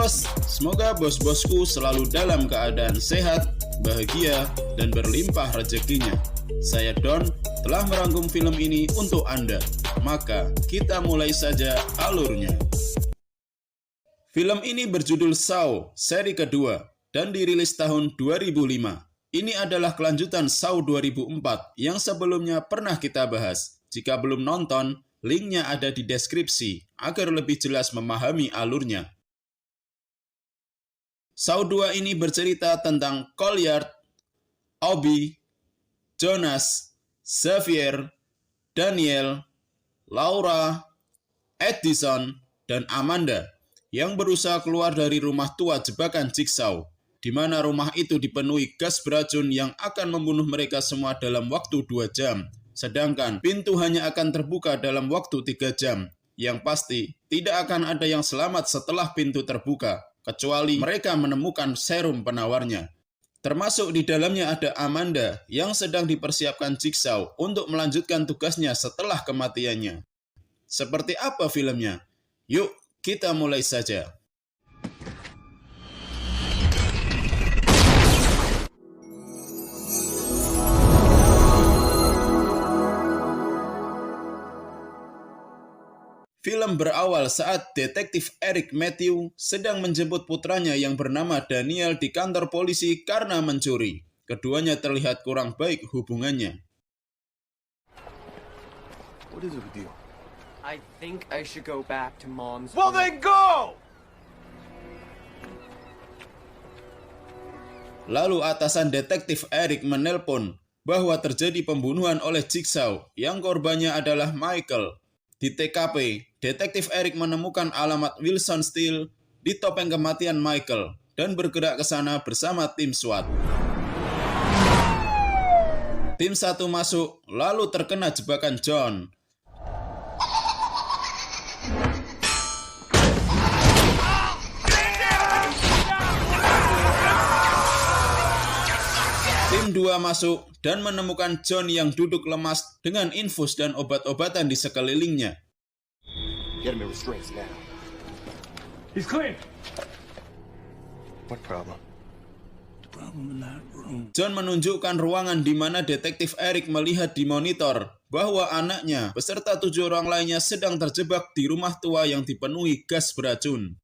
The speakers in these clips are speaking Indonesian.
bos, semoga bos-bosku selalu dalam keadaan sehat, bahagia, dan berlimpah rezekinya. Saya Don telah merangkum film ini untuk Anda, maka kita mulai saja alurnya. Film ini berjudul Saw, seri kedua, dan dirilis tahun 2005. Ini adalah kelanjutan Saw 2004 yang sebelumnya pernah kita bahas. Jika belum nonton, linknya ada di deskripsi agar lebih jelas memahami alurnya. Saw 2 ini bercerita tentang Colliard, Obi, Jonas, Xavier, Daniel, Laura, Edison, dan Amanda yang berusaha keluar dari rumah tua jebakan Jigsaw, di mana rumah itu dipenuhi gas beracun yang akan membunuh mereka semua dalam waktu 2 jam. Sedangkan pintu hanya akan terbuka dalam waktu 3 jam. Yang pasti, tidak akan ada yang selamat setelah pintu terbuka, kecuali mereka menemukan serum penawarnya. Termasuk di dalamnya ada Amanda yang sedang dipersiapkan Jigsaw untuk melanjutkan tugasnya setelah kematiannya. Seperti apa filmnya? Yuk, kita mulai saja. Film berawal saat detektif Eric Matthew sedang menjemput putranya yang bernama Daniel di kantor polisi karena mencuri. Keduanya terlihat kurang baik hubungannya. What is it with you? I think I should go back to Mom's. Well, then go! Lalu atasan detektif Eric menelpon bahwa terjadi pembunuhan oleh Jigsaw yang korbannya adalah Michael. Di TKP, detektif Eric menemukan alamat Wilson Steele di topeng kematian Michael dan bergerak ke sana bersama tim SWAT. Tim 1 masuk, lalu terkena jebakan John. Tim 2 masuk dan menemukan John yang duduk lemas dengan infus dan obat-obatan di sekelilingnya. Get him in restraints now. He's clean. What problem? The problem in that room. John menunjukkan ruangan di mana detektif Eric melihat di monitor bahwa anaknya beserta 7 orang lainnya sedang terjebak di rumah tua yang dipenuhi gas beracun.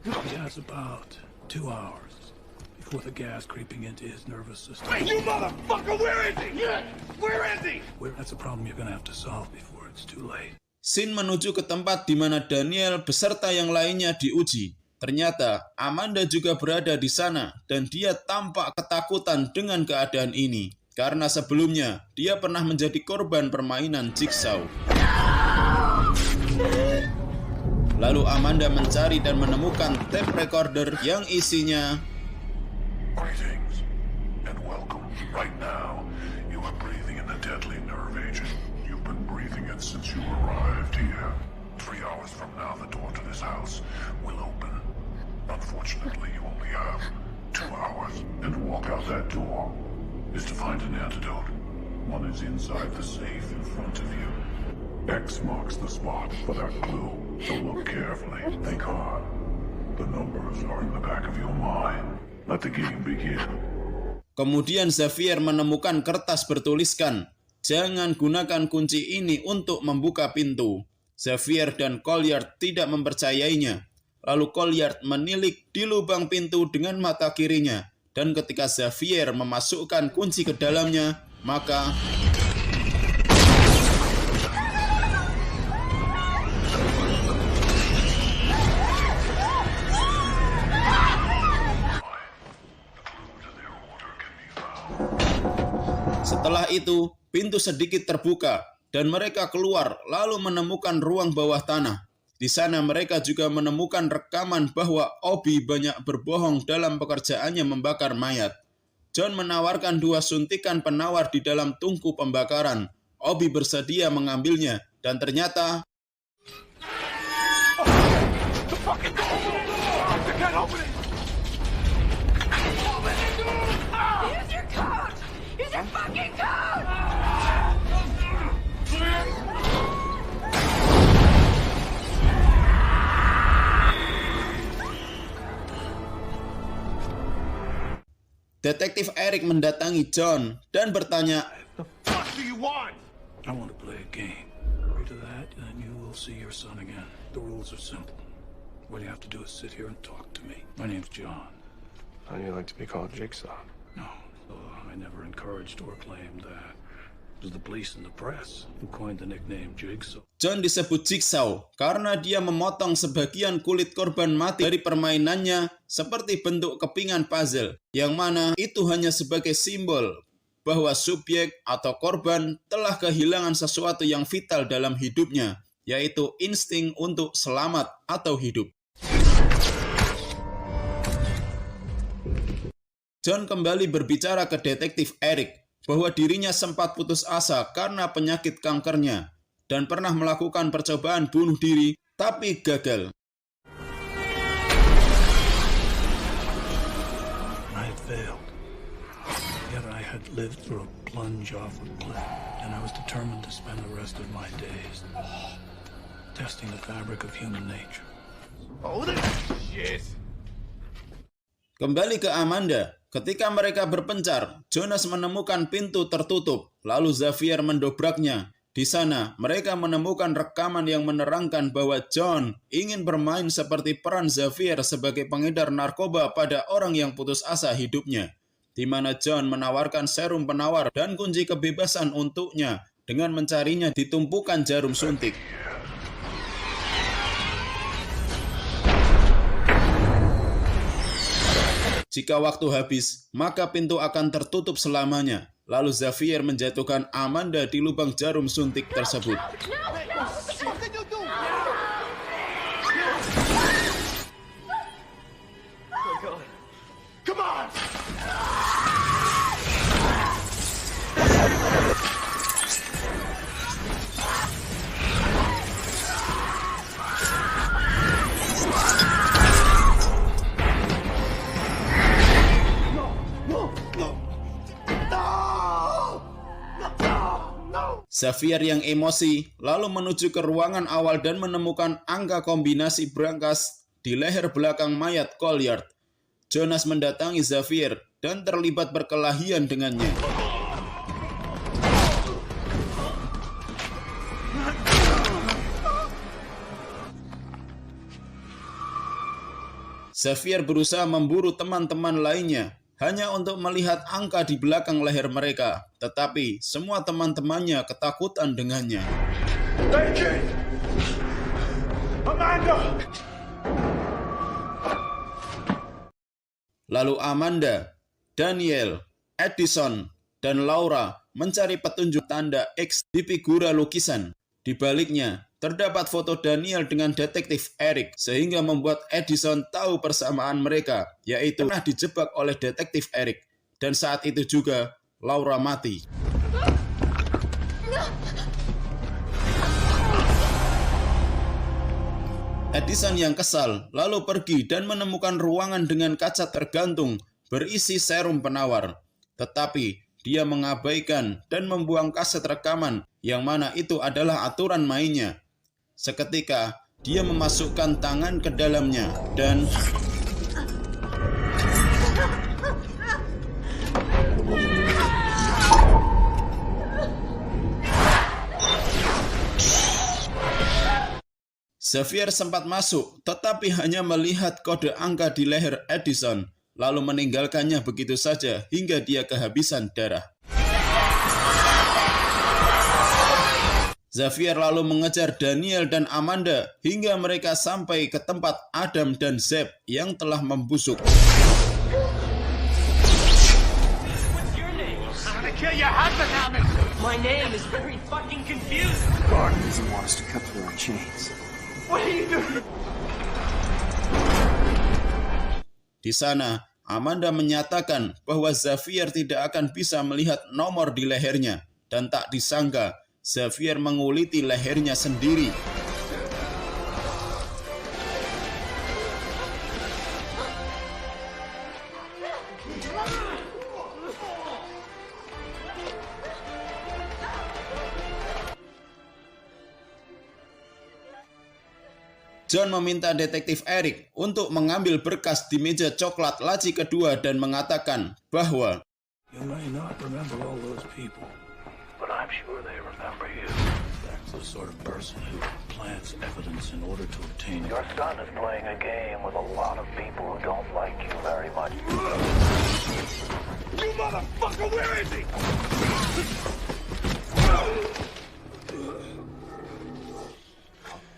He has about 2 hours before the gas creeping into his nervous system. Hey, you motherfucker! Where is he? Where is he? That's a problem you're gonna have to solve before it's too late. Scene menuju ke tempat di mana Daniel beserta yang lainnya diuji. Ternyata Amanda juga berada di sana dan dia tampak ketakutan dengan keadaan ini karena sebelumnya dia pernah menjadi korban permainan Jigsaw. Lalu Amanda mencari dan menemukan tape recorder yang isinya Greetings and welcome. Right now, you are breathing in a deadly nerve agent. You've been breathing it since you arrived here. 3 hours from now, the door to this house will open. Unfortunately, you only have 2 hours, and to walk out that door is to find an antidote. One is inside the safe in front of you. X marks the spot for that clue, so look carefully, think hard. The numbers are in the back of your mind. Let the game begin. Kemudian Xavier menemukan kertas bertuliskan, "Jangan gunakan kunci ini untuk membuka pintu." Xavier dan Colliard tidak mempercayainya. Lalu Colliard menilik di lubang pintu dengan mata kirinya, dan ketika Xavier memasukkan kunci ke dalamnya, maka setelah itu, pintu sedikit terbuka dan mereka keluar lalu menemukan ruang bawah tanah. Di sana mereka juga menemukan rekaman bahwa Obi banyak berbohong dalam pekerjaannya membakar mayat. John menawarkan 2 suntikan penawar di dalam tungku pembakaran. Obi bersedia mengambilnya dan ternyata Detektif Eric mendatangi John dan bertanya, What do you want? I want to play a game. Agree to that, and you will see your son again. The rules are simple. All you have to do is sit here and talk to me. My name's John. How do you like to be called Jigsaw? No, I never encouraged or claimed that. It was the police and the press who coined the nickname Jigsaw. John disebut Jigsaw karena dia memotong sebagian kulit korban mati dari permainannya seperti bentuk kepingan puzzle, yang mana itu hanya sebagai simbol bahwa subjek atau korban telah kehilangan sesuatu yang vital dalam hidupnya, yaitu insting untuk selamat atau hidup. John kembali berbicara ke detektif Eric bahwa dirinya sempat putus asa karena penyakit kankernya dan pernah melakukan percobaan bunuh diri tapi gagal. I had failed. Yet I had lived through a plunge off a cliff, and I was determined to spend the rest of my days testing the fabric of human nature. Oh, this shit! Kembali ke Amanda. Ketika mereka berpencar, Jonas menemukan pintu tertutup, lalu Xavier mendobraknya. Di sana, mereka menemukan rekaman yang menerangkan bahwa John ingin bermain seperti peran Xavier sebagai pengedar narkoba pada orang yang putus asa hidupnya, di mana John menawarkan serum penawar dan kunci kebebasan untuknya dengan mencarinya di tumpukan jarum suntik. Jika waktu habis, maka pintu akan tertutup selamanya. Lalu Xavier menjatuhkan Amanda di lubang jarum suntik tersebut. Come on! Xavier yang emosi lalu menuju ke ruangan awal dan menemukan angka kombinasi brankas di leher belakang mayat Colliard. Jonas mendatangi Xavier dan terlibat perkelahian dengannya. Xavier berusaha memburu teman-teman lainnya hanya untuk melihat angka di belakang leher mereka, tetapi semua teman-temannya ketakutan dengannya. Agent! Amanda! Lalu Amanda, Daniel, Edison, dan Laura mencari petunjuk tanda X di figura lukisan. Di baliknya, terdapat foto Daniel dengan detektif Eric, sehingga membuat Edison tahu persamaan mereka, yaitu pernah dijebak oleh detektif Eric. Dan saat itu juga, Laura mati. Edison yang kesal, lalu pergi dan menemukan ruangan dengan kaca tergantung berisi serum penawar. Tetapi, dia mengabaikan dan membuang kaset rekaman, yang mana itu adalah aturan mainnya. Seketika, dia memasukkan tangan ke dalamnya dan Xavier sempat masuk, tetapi hanya melihat kode angka di leher Edison, lalu meninggalkannya begitu saja hingga dia kehabisan darah. Xavier lalu mengejar Daniel dan Amanda hingga mereka sampai ke tempat Adam dan Zeb yang telah membusuk. What's your name? I'm gonna kill your husband, Alvin! My name is very fucking confused. Guard doesn't want us to cut through our chains. What are you doing? Di sana, Amanda menyatakan bahwa Xavier tidak akan bisa melihat nomor di lehernya, dan tak disangka Xavier menguliti lehernya sendiri. John meminta detektif Eric untuk mengambil berkas di meja coklat laci kedua dan mengatakan bahwa You may not remember all those people, but I'm sure they remember you. That's the sort of person who plants evidence in order to obtain it. Your son is playing a game with a lot of people who don't like you very much. You motherfucker, where is he?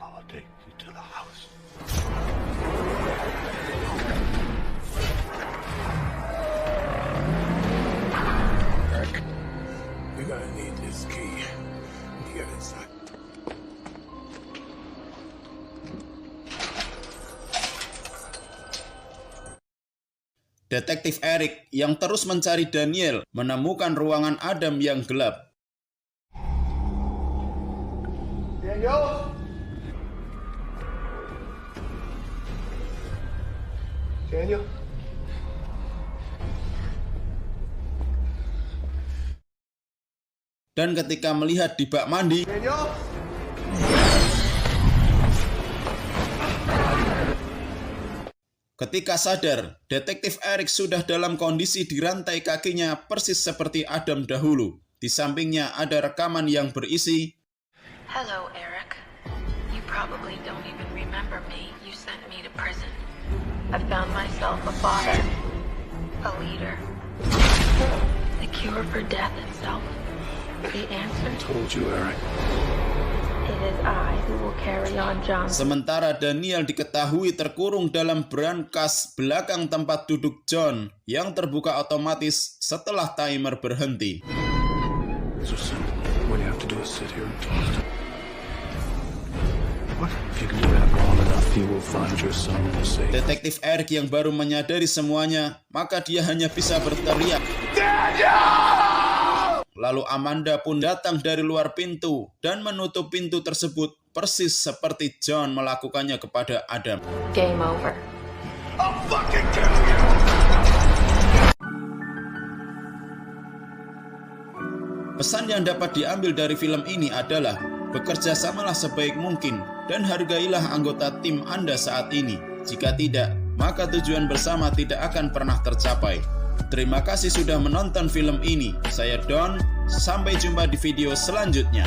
I'll take you to the house. You're gonna need this key to get inside. detektif Eric yang terus mencari Daniel menemukan ruangan Adam yang gelap. Daniel? Daniel? Dan ketika melihat di bak mandi, Daniel? ketika sadar, detektif Eric sudah dalam kondisi dirantai kakinya persis seperti Adam dahulu. Di sampingnya ada rekaman yang berisi, Hello, Eric. You probably don't even remember me. You sent me to prison. I found myself a father, a leader, the cure for death itself. The answer? Told you, Eric. It is I who will carry on John's. sementara Daniel diketahui terkurung dalam brankas belakang tempat duduk John yang terbuka otomatis setelah timer berhenti. So simple. All you have to do is sit here and talk to. What? If you can do that long enough, you will find your son in a safe. Detektif Eric yang baru menyadari semuanya, maka dia hanya bisa berteriak. Lalu Amanda pun datang dari luar pintu dan menutup pintu tersebut persis seperti John melakukannya kepada Adam. Game over. I'll fucking kill you! Pesan yang dapat diambil dari film ini adalah bekerja samalah sebaik mungkin dan hargailah anggota tim Anda saat ini. Jika tidak, maka tujuan bersama tidak akan pernah tercapai. Terima kasih sudah menonton film ini. Saya Don, sampai jumpa di video selanjutnya.